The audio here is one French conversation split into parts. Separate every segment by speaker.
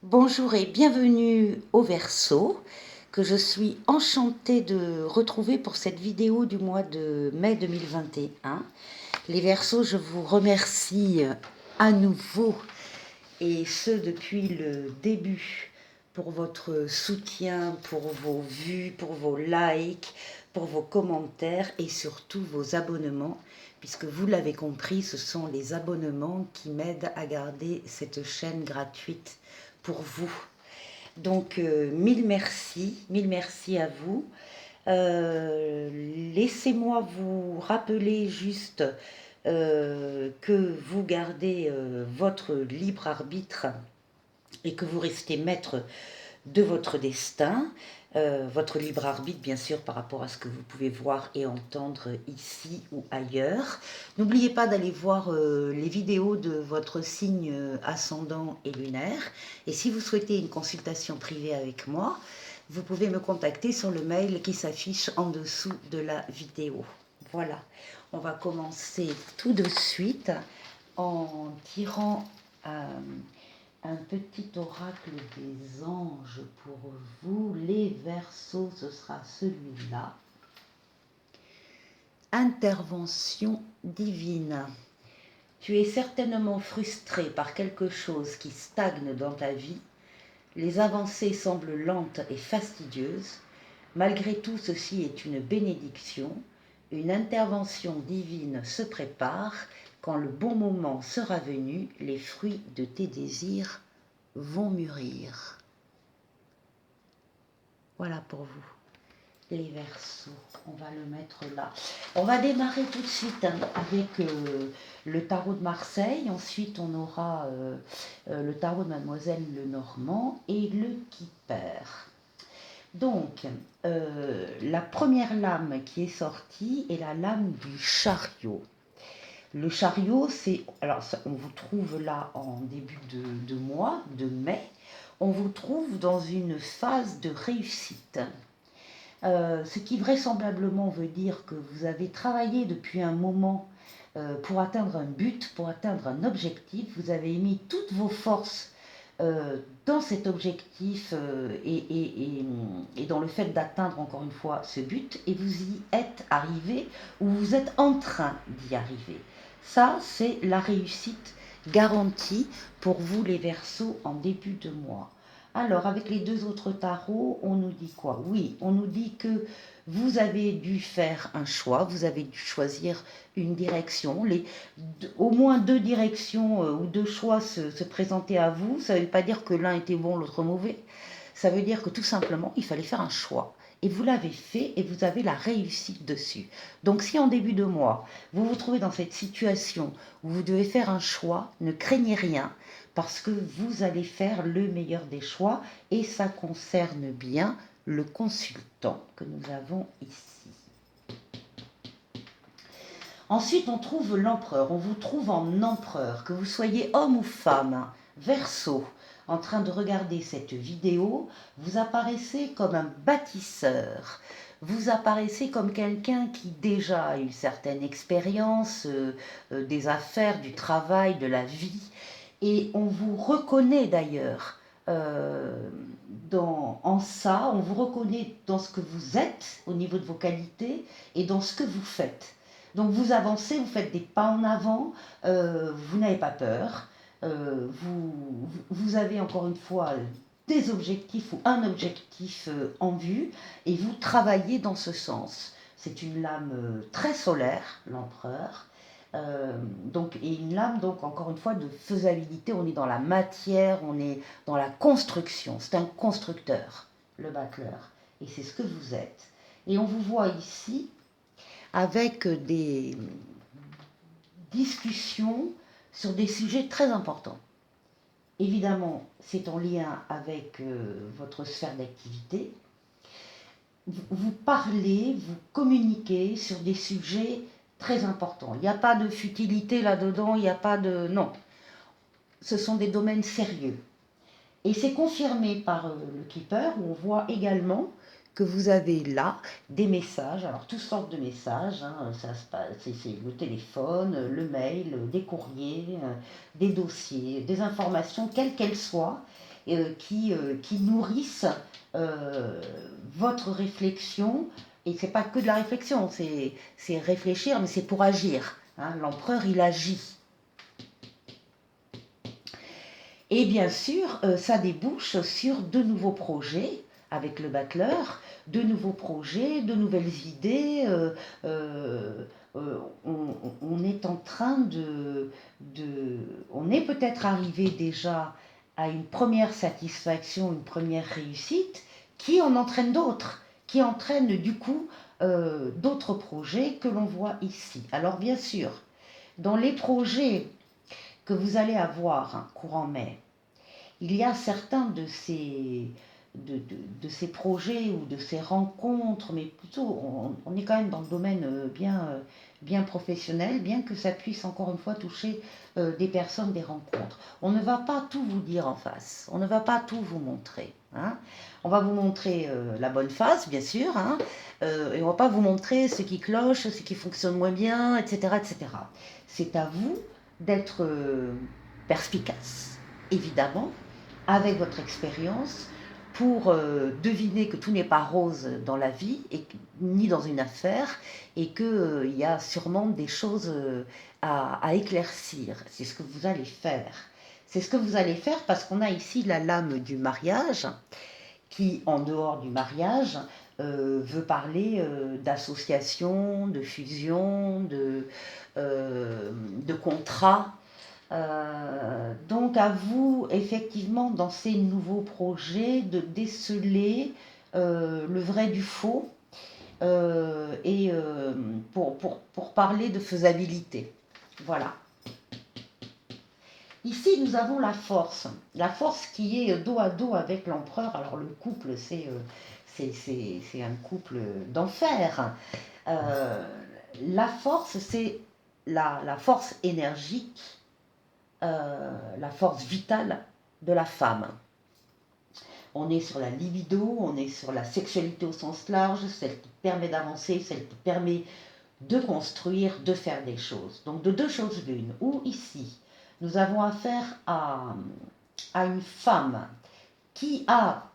Speaker 1: Bonjour et bienvenue au Verseau, que je suis enchantée de retrouver pour cette vidéo du mois de mai 2021. Les Verseaux, je vous remercie à nouveau, et ce depuis le début, pour votre soutien, pour vos vues, pour vos likes, pour vos commentaires et surtout vos abonnements, puisque vous l'avez compris, ce sont les abonnements qui m'aident à garder cette chaîne gratuite pour vous. Donc, mille merci à vous. Laissez-moi vous rappeler juste que vous gardez votre libre arbitre et que vous restez maître de votre destin, votre libre arbitre bien sûr par rapport à ce que vous pouvez voir et entendre ici ou ailleurs. N'oubliez pas d'aller voir les vidéos de votre signe ascendant et lunaire. Et si vous souhaitez une consultation privée avec moi, vous pouvez me contacter sur le mail qui s'affiche en dessous de la vidéo. Voilà, on va commencer tout de suite en tirant un petit oracle des anges pour vous, les Verseaux, ce sera celui-là. Intervention divine. Tu es certainement frustré par quelque chose qui stagne dans ta vie. Les avancées semblent lentes et fastidieuses. Malgré tout, ceci est une bénédiction. Une intervention divine se prépare. Quand le bon moment sera venu, les fruits de tes désirs vont mûrir. Voilà pour vous, les Verseaux. On va le mettre là. On va démarrer tout de suite avec le tarot de Marseille. Ensuite, on aura le tarot de Mademoiselle Lenormand et le Kipper. Donc, la première lame qui est sortie est la lame du chariot. Le chariot, c'est... Alors, on vous trouve là en début de mois, de mai. On vous trouve dans une phase de réussite. Ce qui vraisemblablement veut dire que vous avez travaillé depuis un moment pour atteindre un but, pour atteindre un objectif. Vous avez mis toutes vos forces dans cet objectif et dans le fait d'atteindre encore une fois ce but, et vous y êtes arrivé ou vous êtes en train d'y arriver. Ça, c'est la réussite garantie pour vous les Verseaux en début de mois. Alors, avec les deux autres tarots, on nous dit quoi? Oui, on nous dit que vous avez dû faire un choix, vous avez dû choisir une direction. Au moins deux directions ou deux choix se présentaient à vous. Ça ne veut pas dire que l'un était bon, l'autre mauvais. Ça veut dire que tout simplement, il fallait faire un choix. Et vous l'avez fait et vous avez la réussite dessus. Donc si en début de mois, vous vous trouvez dans cette situation où vous devez faire un choix, ne craignez rien parce que vous allez faire le meilleur des choix et ça concerne bien le consultant que nous avons ici. Ensuite, on trouve l'empereur. On vous trouve en empereur, que vous soyez homme ou femme, Verseau, en train de regarder cette vidéo, vous apparaissez comme un bâtisseur. Vous apparaissez comme quelqu'un qui déjà a une certaine expérience des affaires, du travail, de la vie. Et on vous reconnaît d'ailleurs en ça, on vous reconnaît dans ce que vous êtes au niveau de vos qualités et dans ce que vous faites. Donc vous avancez, vous faites des pas en avant, vous n'avez pas peur, vous avez encore une fois des objectifs ou un objectif en vue et vous travaillez dans ce sens. C'est une lame très solaire, l'empereur. Et une lame, donc encore une fois, de faisabilité. On est dans la matière, on est dans la construction. C'est un constructeur, le battleur. Et c'est ce que vous êtes. Et on vous voit ici avec des discussions sur des sujets très importants. Évidemment, c'est en lien avec votre sphère d'activité. Vous parlez, vous communiquez sur des sujets très importants. Il n'y a pas de futilité là-dedans, il n'y a pas de... Non, ce sont des domaines sérieux. Et c'est confirmé par le Keeper, où on voit également que vous avez là des messages, alors toutes sortes de messages, hein, ça se passe, c'est le téléphone, le mail, des courriers, des dossiers, des informations, quelles qu'elles soient, qui nourrissent votre réflexion. Et c'est pas que de la réflexion, c'est réfléchir, mais c'est pour agir. Hein. L'empereur, il agit. Et bien sûr, ça débouche sur de nouveaux projets avec le battleur, de nouveaux projets, de nouvelles idées. On est en train on est peut-être arrivé déjà à une première satisfaction, une première réussite, qui en entraîne d'autres, qui entraîne du coup d'autres projets que l'on voit ici. Alors bien sûr, dans les projets que vous allez avoir courant mai, il y a certains de ces projets ou de ces rencontres, mais plutôt on est quand même dans le domaine bien professionnel, bien que ça puisse encore une fois toucher des personnes, des rencontres. On ne va pas tout vous dire en face, on ne va pas tout vous montrer. Hein. On va vous montrer la bonne face, bien sûr, hein, et on ne va pas vous montrer ce qui cloche, ce qui fonctionne moins bien, etc. etc. C'est à vous d'être perspicace, évidemment, avec votre expérience, pour deviner que tout n'est pas rose dans la vie, ni dans une affaire, et qu'il y a sûrement des choses à éclaircir. C'est ce que vous allez faire. C'est ce que vous allez faire parce qu'on a ici la lame du mariage, qui, en dehors du mariage, veut parler d'association, de fusion, de contrat. Donc à vous, effectivement, dans ces nouveaux projets, de déceler le vrai du faux et pour parler de faisabilité. Voilà. Ici, nous avons la force qui est dos à dos avec l'empereur. Alors le couple, c'est un couple d'enfer. La force, c'est la force énergique, la force vitale de la femme. On est sur la libido, on est sur la sexualité au sens large, celle qui permet d'avancer, celle qui permet de construire, de faire des choses. Donc de deux choses l'une, ou ici, nous avons affaire à une femme qui a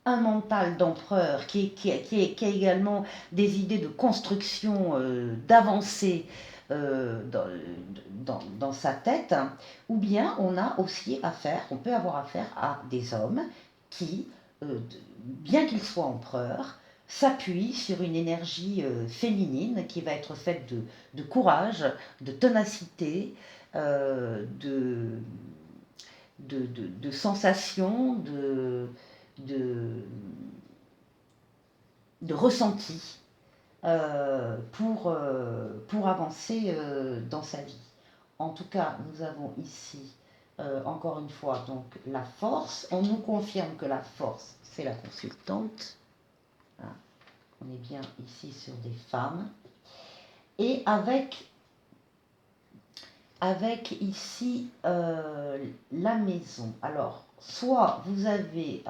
Speaker 1: un mental d'empereur, qui a également des idées de construction, d'avancée dans sa tête, ou bien on peut avoir affaire à des hommes qui, bien qu'ils soient empereurs, s'appuient sur une énergie féminine qui va être faite de courage, de ténacité, de sensations, de, de ressenti pour avancer dans sa vie. En tout cas, nous avons ici, encore une fois, donc la force. On nous confirme que la force, c'est la consultante. Hein. On est bien ici sur des femmes. Et avec ici la maison. Alors, soit vous avez,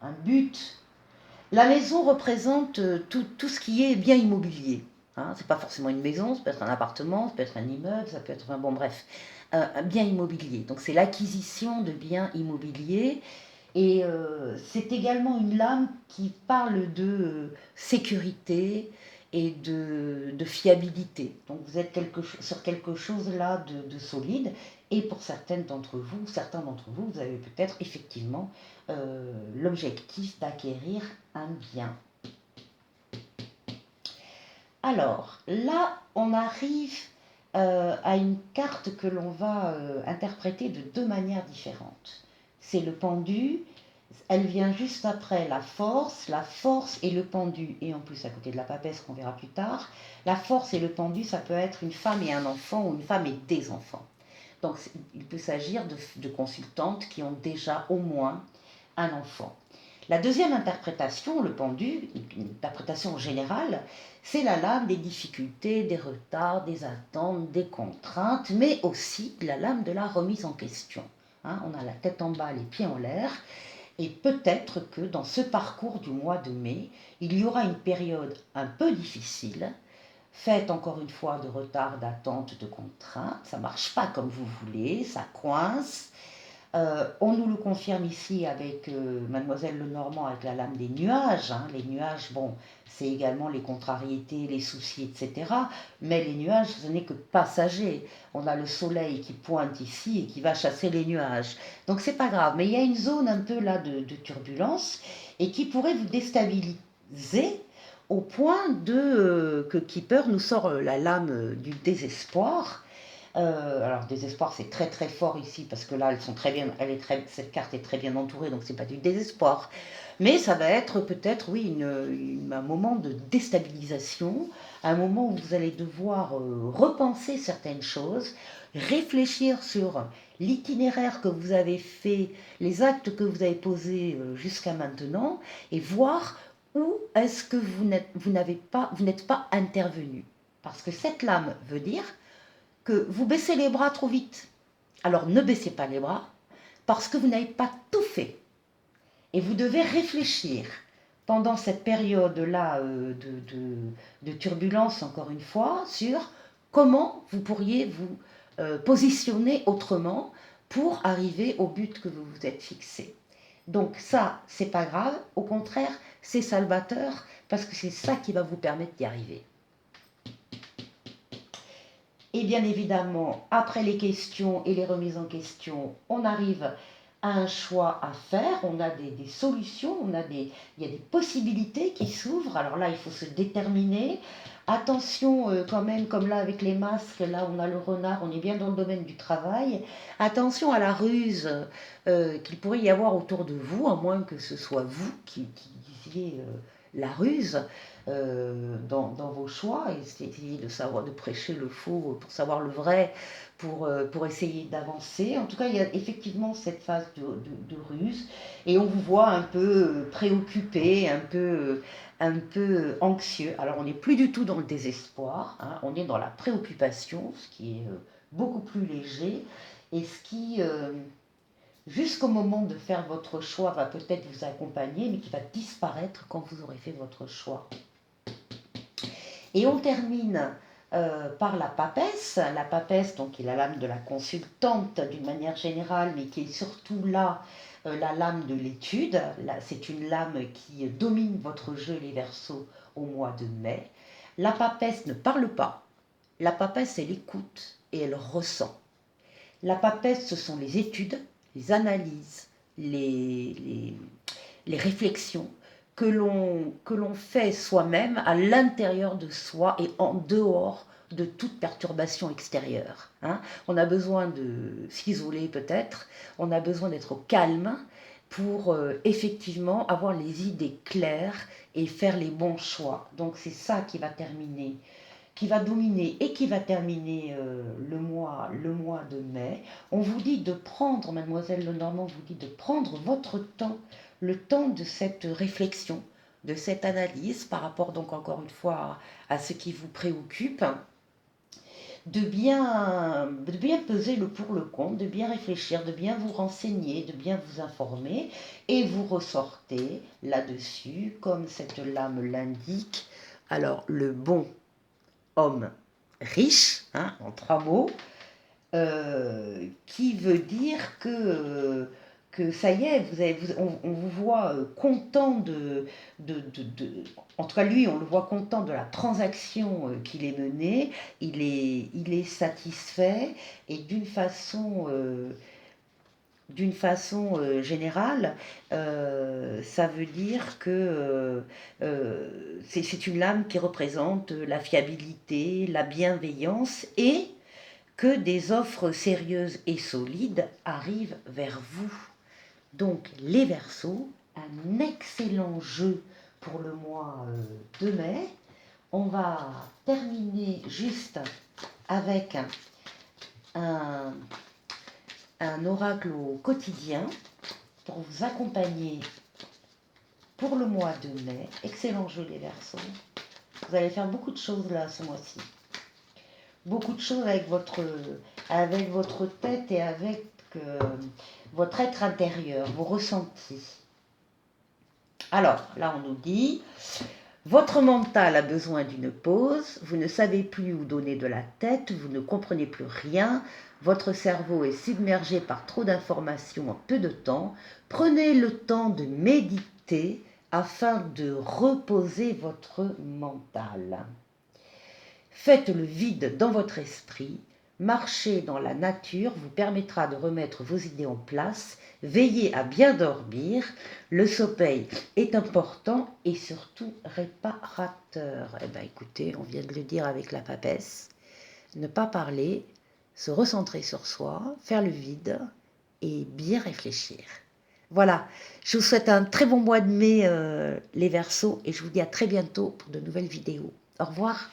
Speaker 1: un but. La maison représente tout ce qui est bien immobilier. Hein. C'est pas forcément une maison, ça peut être un appartement, ça peut être un immeuble, ça peut être, enfin bon bref, un bien immobilier. Donc c'est l'acquisition de biens immobiliers. Et c'est également une lame qui parle de sécurité et de fiabilité. Donc vous êtes sur quelque chose là de solide. Et pour certains d'entre vous, vous avez peut-être effectivement l'objectif d'acquérir un bien. Alors là, on arrive à une carte que l'on va interpréter de deux manières différentes. C'est le pendu, elle vient juste après la force et le pendu, et en plus à côté de la papesse qu'on verra plus tard. La force et le pendu, ça peut être une femme et un enfant ou une femme et des enfants. Donc il peut s'agir de consultantes qui ont déjà au moins un enfant. La deuxième interprétation, le pendu, une interprétation générale, c'est la lame des difficultés, des retards, des attentes, des contraintes, mais aussi la lame de la remise en question. Hein, on a la tête en bas, les pieds en l'air, et peut-être que dans ce parcours du mois de mai, il y aura une période un peu difficile, faite encore une fois de retards, d'attentes, de contraintes. Ça ne marche pas comme vous voulez, ça coince. On nous le confirme ici avec Mademoiselle Lenormand, avec la lame des nuages. Hein. Les nuages, bon, c'est également les contrariétés, les soucis, etc. Mais les nuages, ce n'est que passager. On a le soleil qui pointe ici et qui va chasser les nuages. Donc c'est pas grave. Mais il y a une zone un peu là de turbulence et qui pourrait vous déstabiliser au point que Keeper nous sort la lame du désespoir. Alors désespoir c'est très très fort ici parce que là elles sont très bien, cette carte est très bien entourée donc c'est pas du désespoir, mais ça va être peut-être oui un moment de déstabilisation, un moment où vous allez devoir repenser certaines choses, réfléchir sur l'itinéraire que vous avez fait, les actes que vous avez posés jusqu'à maintenant et voir où est-ce que vous n'êtes pas intervenu, parce que cette lame veut dire que vous baissez les bras trop vite. Alors ne baissez pas les bras parce que vous n'avez pas tout fait. Et vous devez réfléchir pendant cette période-là de turbulence, encore une fois, sur comment vous pourriez vous positionner autrement pour arriver au but que vous vous êtes fixé. Donc ça, c'est pas grave. Au contraire, c'est salvateur parce que c'est ça qui va vous permettre d'y arriver. Et bien évidemment, après les questions et les remises en question, on arrive à un choix à faire, on a des solutions, il y a des possibilités qui s'ouvrent. Alors là, il faut se déterminer. Attention quand même, comme là avec les masques, là on a le renard, on est bien dans le domaine du travail. Attention à la ruse qu'il pourrait y avoir autour de vous, à moins que ce soit vous qui disiez la ruse. Dans vos choix, et essayer de savoir, de prêcher le faux pour savoir le vrai, pour essayer d'avancer. En tout cas, il y a effectivement cette phase de ruse, et on vous voit un peu préoccupé, un peu anxieux. Alors, on n'est plus du tout dans le désespoir, hein, on est dans la préoccupation, ce qui est beaucoup plus léger, et ce qui jusqu'au moment de faire votre choix va peut-être vous accompagner, mais qui va disparaître quand vous aurez fait votre choix. Et on termine par la papesse. La papesse, donc, qui est la lame de la consultante d'une manière générale, mais qui est surtout là la lame de l'étude. C'est une lame qui domine votre jeu, les Verseaux, au mois de mai. La papesse ne parle pas. La papesse, elle écoute et elle ressent. La papesse, ce sont les études, les analyses, les réflexions que l'on fait soi-même à l'intérieur de soi et en dehors de toute perturbation extérieure. Hein. On a besoin de s'isoler peut-être, on a besoin d'être au calme pour effectivement avoir les idées claires et faire les bons choix. Donc c'est ça qui va terminer, qui va dominer et qui va terminer le mois de mai. On vous dit de prendre, Mademoiselle Lenormand vous dit de prendre votre temps, le temps de cette réflexion, de cette analyse par rapport donc encore une fois à ce qui vous préoccupe, de bien peser le pour le contre, de bien réfléchir, de bien vous renseigner, de bien vous informer, et vous ressortez là-dessus, comme cette lame l'indique, alors le bon homme riche, hein, en 3 mots, qui veut dire que ça y est, on vous voit content en tout cas lui, on le voit content de la transaction qu'il est menée, il est satisfait, et d'une façon générale, ça veut dire que c'est une lame qui représente la fiabilité, la bienveillance, et que des offres sérieuses et solides arrivent vers vous. Donc les Verseaux, un excellent jeu pour le mois de mai. On va terminer juste avec un oracle au quotidien pour vous accompagner pour le mois de mai. Excellent jeu les Verseaux. Vous allez faire beaucoup de choses là ce mois-ci. Beaucoup de choses avec votre tête et avec votre être intérieur, vos ressentis. Alors, là on nous dit, Votre mental a besoin d'une pause, vous ne savez plus où donner de la tête, vous ne comprenez plus rien, votre cerveau est submergé par trop d'informations en peu de temps. Prenez le temps de méditer afin de reposer votre mental. Faites le vide dans votre esprit. Marcher dans la nature vous permettra de remettre vos idées en place. Veillez à bien dormir. Le sommeil est important et surtout réparateur. Eh bien écoutez, on vient de le dire avec la papesse. Ne pas parler, se recentrer sur soi, faire le vide et bien réfléchir. Voilà, je vous souhaite un très bon mois de mai, les Verseaux, et je vous dis à très bientôt pour de nouvelles vidéos. Au revoir.